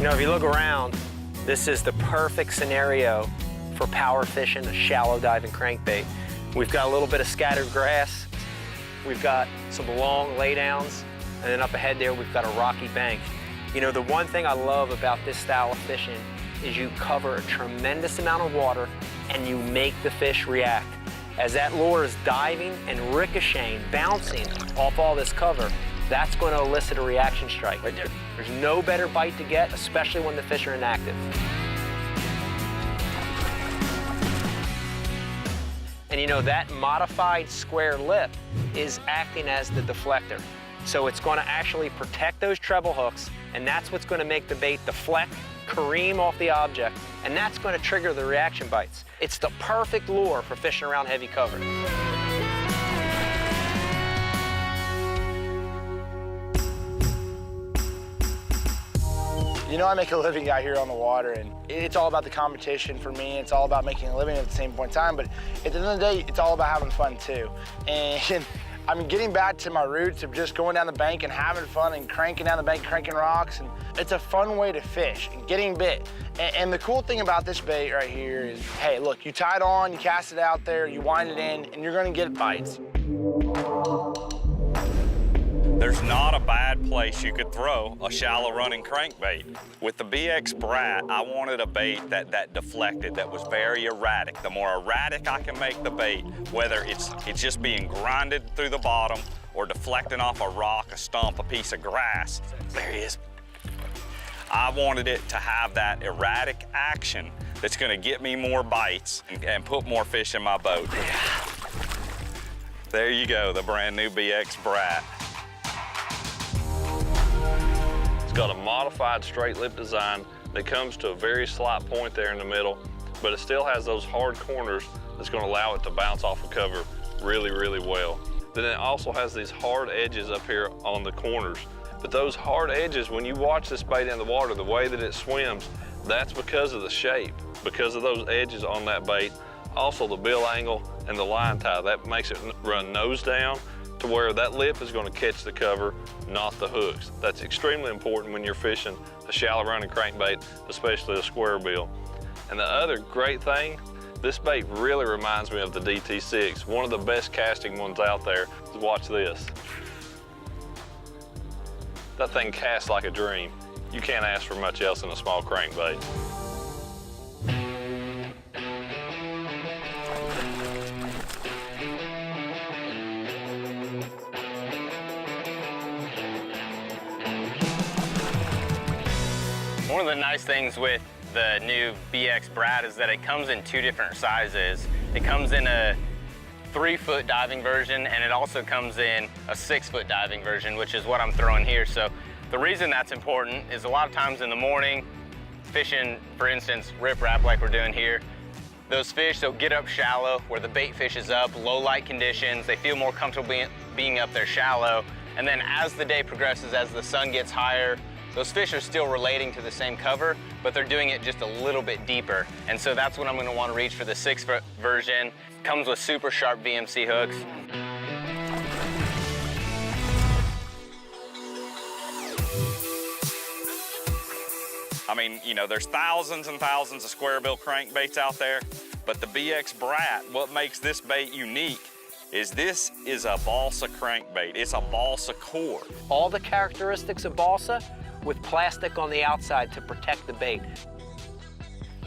You know, if you look around, this is the perfect scenario for power fishing a shallow diving crankbait. We've got a little bit of scattered grass, we've got some long laydowns, and then up ahead there we've got a rocky bank. You know, the one thing I love about this style of fishing is you cover a tremendous amount of water and you make the fish react. As that lure is diving and ricocheting, bouncing off all this cover, that's going to elicit a reaction strike right there. There's no better bite to get, especially when the fish are inactive. And you know, that modified square lip is acting as the deflector. So it's going to actually protect those treble hooks, and that's what's going to make the bait deflect, careen off the object, and that's going to trigger the reaction bites. It's the perfect lure for fishing around heavy cover. You know, I make a living out here on the water, and it's all about the competition for me. It's all about making a living at the same point in time, but at the end of the day, it's all about having fun too. And I mean, getting back to my roots of just going down the bank and having fun and cranking down the bank, cranking rocks, and it's a fun way to fish and getting bit. And the cool thing about this bait right here is, hey, look, you tie it on, you cast it out there, you wind it in, and you're gonna get bites. There's not a bad place you could throw a shallow running crankbait. With the BX Brat, I wanted a bait that deflected, that was very erratic. The more erratic I can make the bait, whether it's just being grinded through the bottom or deflecting off a rock, a stump, a piece of grass. There he is. I wanted it to have that erratic action that's gonna get me more bites and put more fish in my boat. There you go, the brand new BX Brat. It's got a modified straight lip design that comes to a very slight point there in the middle, but it still has those hard corners that's going to allow it to bounce off the cover really, really well. Then it also has these hard edges up here on the corners. But those hard edges, when you watch this bait in the water, the way that it swims, that's because of the shape, because of those edges on that bait. Also the bill angle and the line tie, that makes it run nose down, to where that lip is going to catch the cover, not the hooks. That's extremely important when you're fishing a shallow running crankbait, especially a square bill. And the other great thing, this bait really reminds me of the DT6, one of the best casting ones out there. Watch this. That thing casts like a dream. You can't ask for much else in a small crankbait. One of the nice things with the new BX Brat is that it comes in two different sizes. It comes in a 3-foot diving version, and it also comes in a 6-foot diving version, which is what I'm throwing here. So the reason that's important is a lot of times in the morning, fishing, for instance, riprap like we're doing here, those fish, they'll get up shallow where the bait fish is up, low light conditions, they feel more comfortable being up there shallow. And then as the day progresses, as the sun gets higher, those fish are still relating to the same cover, but they're doing it just a little bit deeper. And so that's when I'm gonna wanna reach for the 6-foot version. Comes with super sharp VMC hooks. I mean, you know, there's thousands and thousands of square bill crankbaits out there, but the BX Brat, what makes this bait unique is this is a balsa crankbait. It's a balsa core. All the characteristics of balsa with plastic on the outside to protect the bait.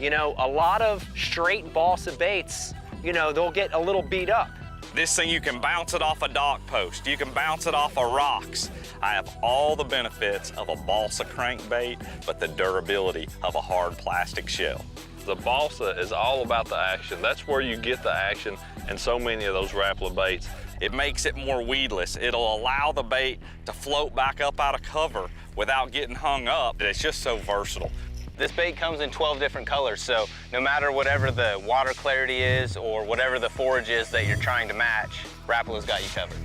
You know, a lot of straight balsa baits, you know, they'll get a little beat up. This thing, you can bounce it off a dock post. You can bounce it off of rocks. I have all the benefits of a balsa crankbait, but the durability of a hard plastic shell. The balsa is all about the action. That's where you get the action in so many of those Rapala baits. It makes it more weedless. It'll allow the bait to float back up out of cover without getting hung up. It's just so versatile. This bait comes in 12 different colors, so no matter whatever the water clarity is or whatever the forage is that you're trying to match, Rapala's got you covered.